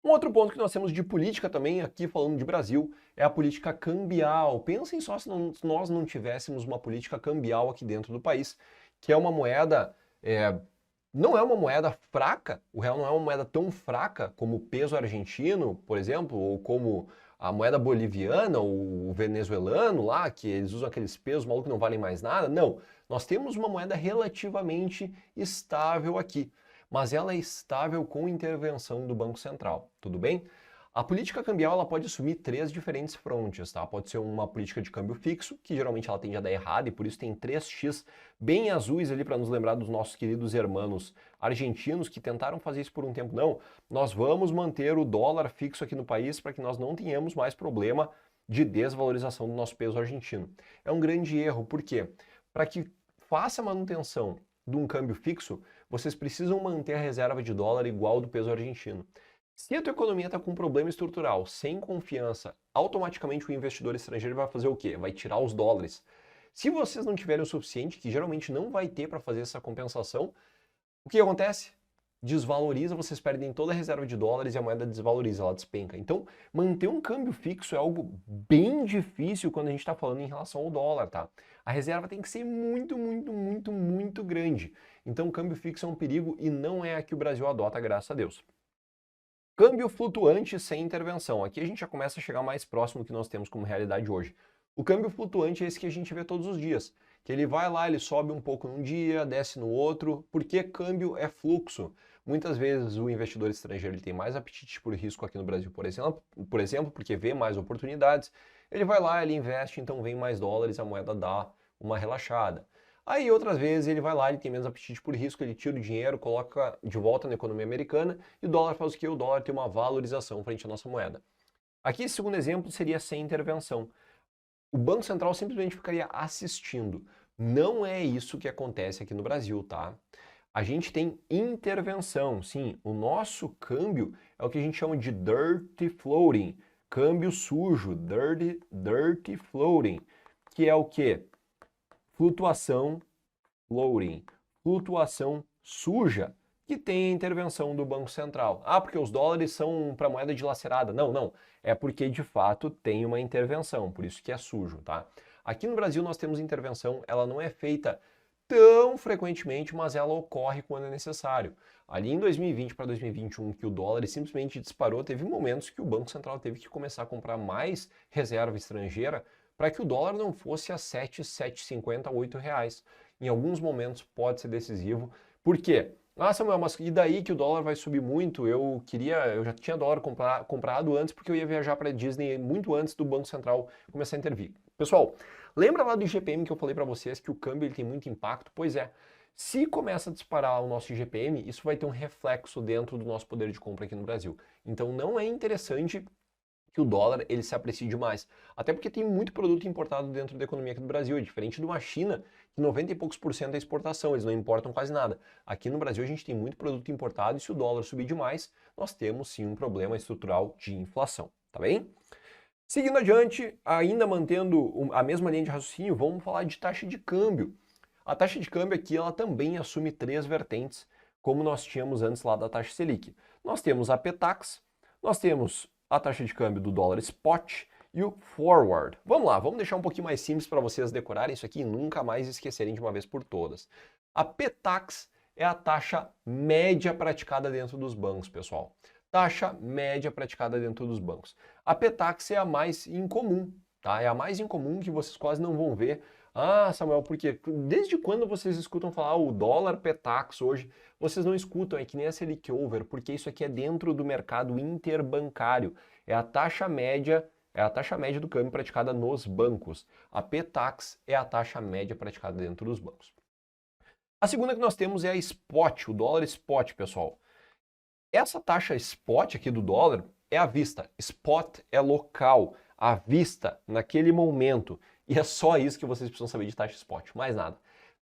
Um outro ponto que nós temos de política também, aqui falando de Brasil, é a política cambial. Pensem só se nós não tivéssemos uma política cambial aqui dentro do país, que é uma moeda, não é uma moeda fraca, o real não é uma moeda tão fraca como o peso argentino, por exemplo, ou como a moeda boliviana, ou o venezuelano lá, que eles usam aqueles pesos malucos que não valem mais nada. Não, nós temos uma moeda relativamente estável aqui, mas ela é estável com intervenção do Banco Central, tudo bem? A política cambial ela pode assumir três diferentes frontes, tá? Pode ser uma política de câmbio fixo, que geralmente ela tende a dar errado e por isso tem 3x bem azuis ali para nos lembrar dos nossos queridos hermanos argentinos que tentaram fazer isso por um tempo. Não, nós vamos manter o dólar fixo aqui no país para que nós não tenhamos mais problema de desvalorização do nosso peso argentino. É um grande erro, por quê? Para que faça a manutenção de um câmbio fixo, vocês precisam manter a reserva de dólar igual ao do peso argentino. Se a tua economia está com um problema estrutural, sem confiança, automaticamente o investidor estrangeiro vai fazer o quê? Vai tirar os dólares. Se vocês não tiverem o suficiente, que geralmente não vai ter para fazer essa compensação, o que acontece? Desvaloriza, vocês perdem toda a reserva de dólares e a moeda desvaloriza, ela despenca. Então, manter um câmbio fixo é algo bem difícil quando a gente está falando em relação ao dólar, tá? A reserva tem que ser muito, muito, muito, muito grande. Então, o câmbio fixo é um perigo e não é a que o Brasil adota, graças a Deus. Câmbio flutuante sem intervenção. Aqui a gente já começa a chegar mais próximo do que nós temos como realidade hoje. O câmbio flutuante é esse que a gente vê todos os dias, que ele vai lá, ele sobe um pouco num dia, desce no outro, porque câmbio é fluxo. Muitas vezes o investidor estrangeiro ele tem mais apetite por risco aqui no Brasil, por exemplo, porque vê mais oportunidades, ele vai lá, ele investe, então vem mais dólares, a moeda dá uma relaxada. Aí outras vezes ele vai lá, ele tem menos apetite por risco, ele tira o dinheiro, coloca de volta na economia americana e o dólar faz o quê? O dólar tem uma valorização frente à nossa moeda. Aqui, esse segundo exemplo seria sem intervenção. O Banco Central simplesmente ficaria assistindo. Não é isso que acontece aqui no Brasil, tá? A gente tem intervenção, sim. O nosso câmbio é o que a gente chama de dirty floating, câmbio sujo, dirty floating, que é o quê? Flutuação floating, flutuação suja, que tem a intervenção do Banco Central. Ah, porque os dólares são para moeda dilacerada. Não, não. É porque de fato tem uma intervenção, por isso que é sujo, tá? Aqui no Brasil nós temos intervenção, ela não é feita tão frequentemente, mas ela ocorre quando é necessário. Ali em 2020 para 2021, que o dólar simplesmente disparou, teve momentos que o Banco Central teve que começar a comprar mais reserva estrangeira para que o dólar não fosse a 7, 7,50, 8 reais. Em alguns momentos pode ser decisivo. Por quê? Ah, Samuel, mas e daí que o dólar vai subir muito? Eu já tinha dólar comprado antes porque eu ia viajar para a Disney muito antes do Banco Central começar a intervir. Pessoal, lembra lá do IGPM que eu falei para vocês que o câmbio ele tem muito impacto? Pois é, se começa a disparar o nosso IGPM, isso vai ter um reflexo dentro do nosso poder de compra aqui no Brasil. Então não é interessante que o dólar ele se aprecie demais. Até porque tem muito produto importado dentro da economia aqui do Brasil, é diferente de uma China, que 90 e poucos por cento é exportação, eles não importam quase nada. Aqui no Brasil a gente tem muito produto importado e se o dólar subir demais, nós temos sim um problema estrutural de inflação, tá bem? Seguindo adiante, ainda mantendo a mesma linha de raciocínio, vamos falar de taxa de câmbio. A taxa de câmbio aqui ela também assume três vertentes, como nós tínhamos antes lá da taxa Selic. Nós temos a Petax, nós temos a taxa de câmbio do dólar spot e o forward. Vamos lá, vamos deixar um pouquinho mais simples para vocês decorarem isso aqui e nunca mais esquecerem de uma vez por todas. A Petax é a taxa média praticada dentro dos bancos, pessoal. Taxa média praticada dentro dos bancos. A Petax é a mais incomum, tá? É a mais incomum que vocês quase não vão ver. Ah, Samuel, porque desde quando vocês escutam falar o dólar Petax hoje? Vocês não escutam, é que nem a Selic Over, porque isso aqui é dentro do mercado interbancário. É a taxa média do câmbio praticada nos bancos. A Petax é a taxa média praticada dentro dos bancos. A segunda que nós temos é a Spot, o dólar Spot, pessoal. Essa taxa spot aqui do dólar é à vista. Spot é local, à vista, naquele momento. E é só isso que vocês precisam saber de taxa spot, mais nada.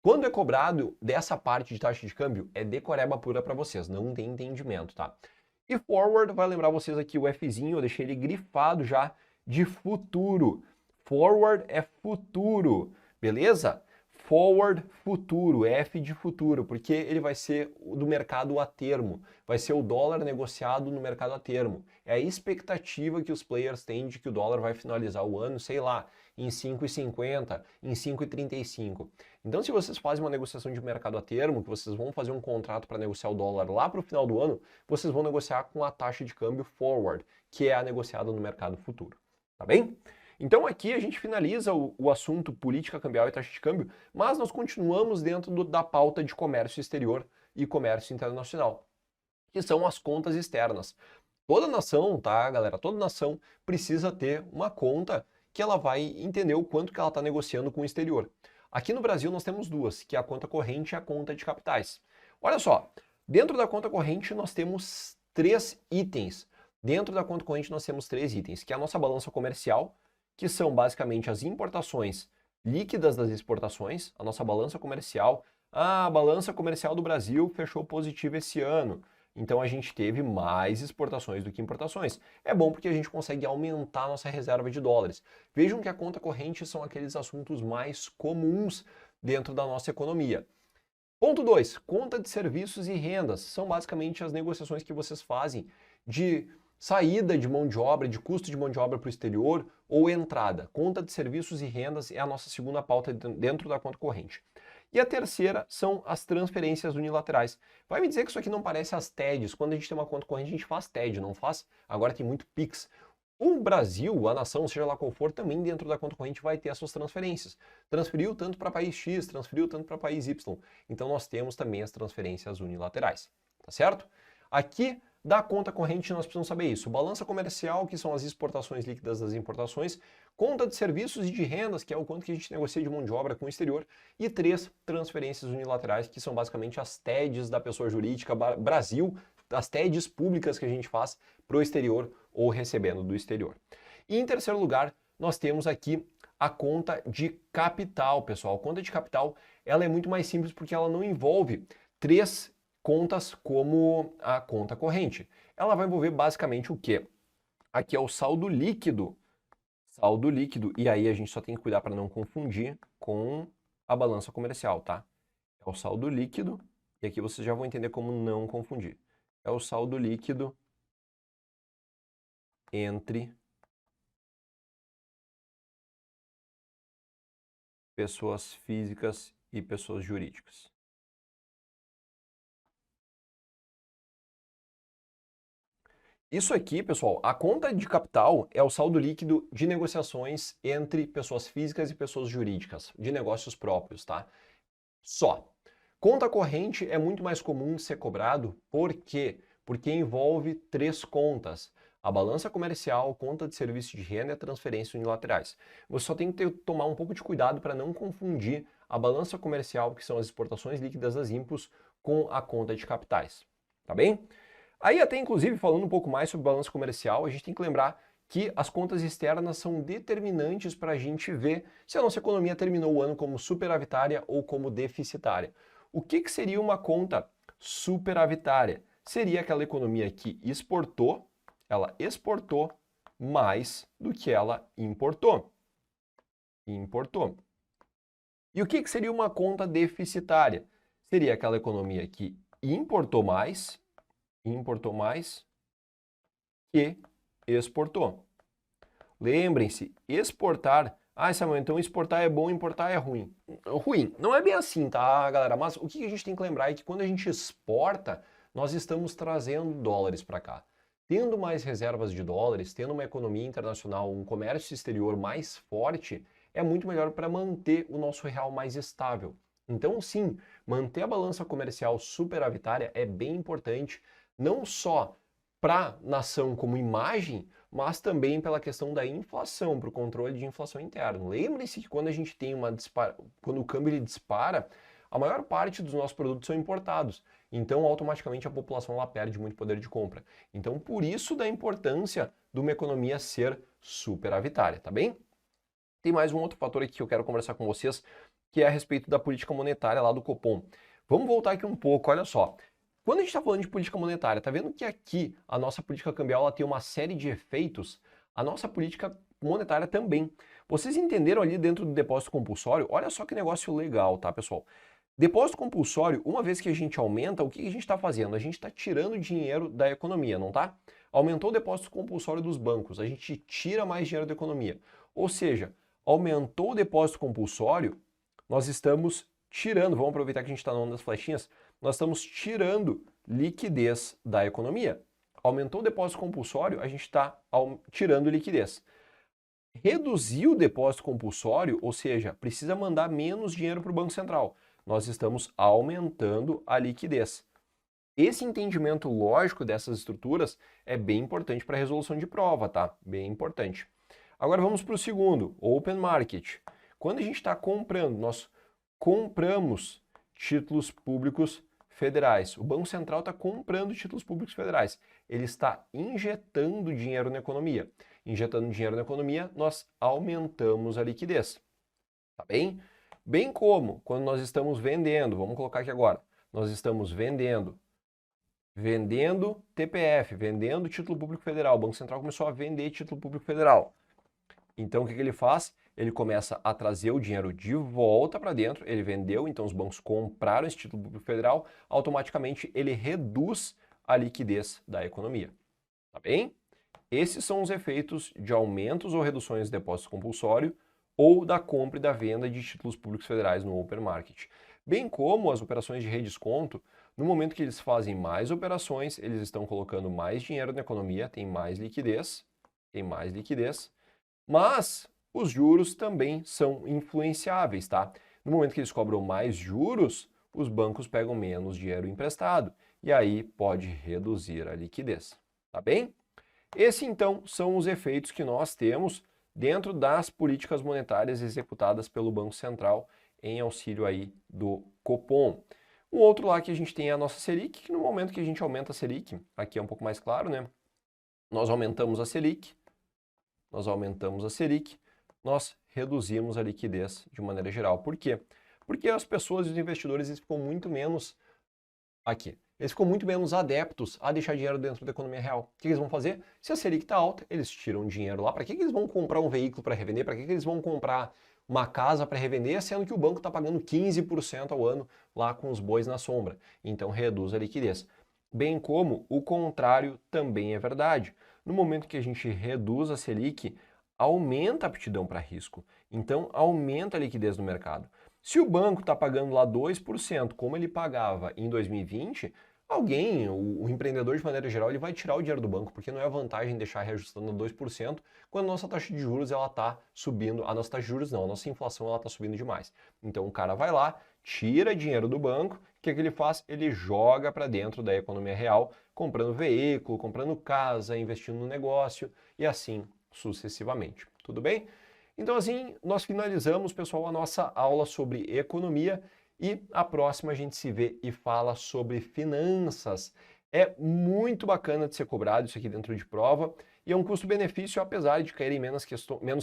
Quando é cobrado dessa parte de taxa de câmbio, é decoreba pura para vocês, não tem entendimento, tá? E forward vai lembrar vocês aqui o Fzinho, eu deixei ele grifado já de futuro. Forward é futuro, beleza? forward futuro, F de futuro, porque ele vai ser do mercado a termo, vai ser o dólar negociado no mercado a termo. É a expectativa que os players têm de que o dólar vai finalizar o ano, sei lá, em 5,50, em 5,35. Então, se vocês fazem uma negociação de mercado a termo, que vocês vão fazer um contrato para negociar o dólar lá para o final do ano, vocês vão negociar com a taxa de câmbio forward, que é a negociada no mercado futuro. Tá bem? Então aqui a gente finaliza o assunto política cambial e taxa de câmbio, mas nós continuamos dentro da pauta de comércio exterior e comércio internacional, que são as contas externas. Toda nação, tá, galera? Toda nação precisa ter uma conta que ela vai entender o quanto que ela está negociando com o exterior. Aqui no Brasil nós temos duas, que é a conta corrente e a conta de capitais. Olha só, dentro da conta corrente nós temos 3 itens. Dentro da conta corrente nós temos 3 itens, que é a nossa balança comercial, que são basicamente as importações líquidas das exportações, a nossa balança comercial. A balança comercial do Brasil fechou positivo esse ano, então a gente teve mais exportações do que importações. É bom porque a gente consegue aumentar a nossa reserva de dólares. Vejam que a conta corrente são aqueles assuntos mais comuns dentro da nossa economia. Ponto 2, conta de serviços e rendas. São basicamente as negociações que vocês fazem de saída de mão de obra, de custo de mão de obra para o exterior ou entrada. Conta de serviços e rendas é a nossa segunda pauta dentro da conta corrente. E a terceira são as transferências unilaterais. Vai me dizer que isso aqui não parece as TEDs. Quando a gente tem uma conta corrente, a gente faz TED, não faz? Agora tem muito Pix. O Brasil, a nação, seja lá qual for, também dentro da conta corrente vai ter as suas transferências. Transferiu tanto para país X, transferiu tanto para país Y. Então nós temos também as transferências unilaterais, tá certo? Aqui da conta corrente nós precisamos saber isso. Balança comercial, que são as exportações líquidas das importações, conta de serviços e de rendas, que é o quanto que a gente negocia de mão de obra com o exterior, e 3 transferências unilaterais, que são basicamente as TEDs da pessoa jurídica Brasil, as TEDs públicas que a gente faz para o exterior ou recebendo do exterior. E em terceiro lugar, nós temos aqui a conta de capital, pessoal. A conta de capital, ela é muito mais simples porque ela não envolve 3 contas como a conta corrente. Ela vai envolver basicamente o quê? Aqui é o saldo líquido, e aí a gente só tem que cuidar para não confundir com a balança comercial, tá? É o saldo líquido, e aqui vocês já vão entender como não confundir. É o saldo líquido entre pessoas físicas e pessoas jurídicas. Isso aqui, pessoal, a conta de capital é o saldo líquido de negociações entre pessoas físicas e pessoas jurídicas, de negócios próprios, tá? Só. Conta corrente é muito mais comum de ser cobrado, por quê? Porque envolve 3 contas. A balança comercial, conta de serviço de renda e a transferência unilaterais. Você só tem que tomar um pouco de cuidado para não confundir a balança comercial, que são as exportações líquidas das IMPOs, com a conta de capitais, tá bem? Aí até inclusive falando um pouco mais sobre balança comercial, a gente tem que lembrar que as contas externas são determinantes para a gente ver se a nossa economia terminou o ano como superavitária ou como deficitária. O que seria uma conta superavitária? Seria aquela economia que ela exportou mais do que ela importou. E o que seria uma conta deficitária? Seria aquela economia que importou mais que exportou. Lembrem-se, exportar... Ah, Samuel, então exportar é bom, importar é ruim. Ruim. Não é bem assim, tá, galera? Mas o que a gente tem que lembrar é que quando a gente exporta, nós estamos trazendo dólares para cá. Tendo mais reservas de dólares, tendo uma economia internacional, um comércio exterior mais forte, é muito melhor para manter o nosso real mais estável. Então, sim, manter a balança comercial superavitária é bem importante, não só para a nação como imagem, mas também pela questão da inflação, para o controle de inflação interna. Lembre-se que quando a gente tem quando o câmbio ele dispara, a maior parte dos nossos produtos são importados. Então, automaticamente a população ela perde muito poder de compra. Então, por isso da importância de uma economia ser superavitária, tá bem? Tem mais um outro fator aqui que eu quero conversar com vocês, que é a respeito da política monetária lá do Copom. Vamos voltar aqui um pouco, olha só. Quando a gente está falando de política monetária, tá vendo que aqui a nossa política cambial ela tem uma série de efeitos? A nossa política monetária também. Vocês entenderam ali dentro do depósito compulsório? Olha só que negócio legal, tá, pessoal? Depósito compulsório, uma vez que a gente aumenta, o que a gente está fazendo? A gente está tirando dinheiro da economia, não tá? Aumentou o depósito compulsório dos bancos, a gente tira mais dinheiro da economia. Ou seja, aumentou o depósito compulsório, nós estamos tirando, vamos aproveitar que a gente está na onda das flechinhas, nós estamos tirando liquidez da economia. Aumentou o depósito compulsório, a gente está tirando liquidez. Reduziu o depósito compulsório, ou seja, precisa mandar menos dinheiro para o Banco Central. Nós estamos aumentando a liquidez. Esse entendimento lógico dessas estruturas é bem importante para a resolução de prova, tá? Bem importante. Agora vamos para o segundo, Open Market. Quando a gente está comprando, nós compramos títulos públicos federais. O Banco Central está comprando títulos públicos federais. Ele está injetando dinheiro na economia. Injetando dinheiro na economia, nós aumentamos a liquidez. Tá bem? Bem como quando nós estamos vendendo, vamos colocar aqui agora, nós estamos vendendo TPF, vendendo título público federal. O Banco Central começou a vender título público federal. Então o que ele faz? Ele começa a trazer o dinheiro de volta para dentro, ele vendeu, então os bancos compraram esse título público federal, automaticamente ele reduz a liquidez da economia. Tá bem? Esses são os efeitos de aumentos ou reduções de depósito compulsório ou da compra e da venda de títulos públicos federais no Open Market. Bem como as operações de redesconto, no momento que eles fazem mais operações, eles estão colocando mais dinheiro na economia, tem mais liquidez, mas os juros também são influenciáveis, tá? No momento que eles cobram mais juros, os bancos pegam menos dinheiro emprestado e aí pode reduzir a liquidez, tá bem? Esses, então, são os efeitos que nós temos dentro das políticas monetárias executadas pelo Banco Central em auxílio aí do Copom. Um outro lá que a gente tem é a nossa Selic, que no momento que a gente aumenta a Selic, aqui é um pouco mais claro, né? Nós aumentamos a Selic, nós reduzimos a liquidez de maneira geral. Por quê? Porque as pessoas e os investidores eles ficam muito menos adeptos a deixar dinheiro dentro da economia real. O que eles vão fazer? Se a Selic está alta, eles tiram dinheiro lá. Para que eles vão comprar um veículo para revender? Para que eles vão comprar uma casa para revender, sendo que o banco está pagando 15% ao ano lá com os bois na sombra? Então reduz a liquidez. Bem como o contrário também é verdade. No momento que a gente reduz a Selic, aumenta a aptidão para risco. Então aumenta a liquidez no mercado. Se o banco está pagando lá 2%, como ele pagava em 2020, o empreendedor de maneira geral, ele vai tirar o dinheiro do banco, porque não é vantagem deixar reajustando a 2%, quando a nossa taxa de juros ela está subindo, a nossa taxa de juros não, a nossa inflação ela está subindo demais. Então o cara vai lá, tira dinheiro do banco, o que ele faz? Ele joga para dentro da economia real, comprando veículo, comprando casa, investindo no negócio e assim sucessivamente. Tudo bem? Então assim, nós finalizamos, pessoal, a nossa aula sobre economia e a próxima a gente se vê e fala sobre finanças. É muito bacana de ser cobrado isso aqui dentro de prova e é um custo-benefício, apesar de caírem menos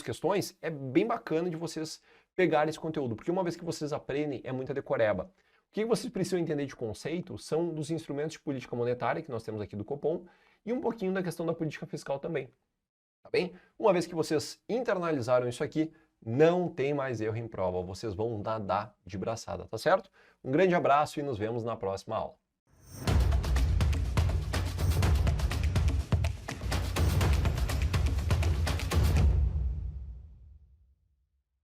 questões, é bem bacana de vocês pegarem esse conteúdo, porque uma vez que vocês aprendem, é muita decoreba. O que vocês precisam entender de conceito são dos instrumentos de política monetária que nós temos aqui do Copom e um pouquinho da questão da política fiscal também. Tá bem? Uma vez que vocês internalizaram isso aqui, não tem mais erro em prova, vocês vão nadar de braçada, tá certo? Um grande abraço e nos vemos na próxima aula.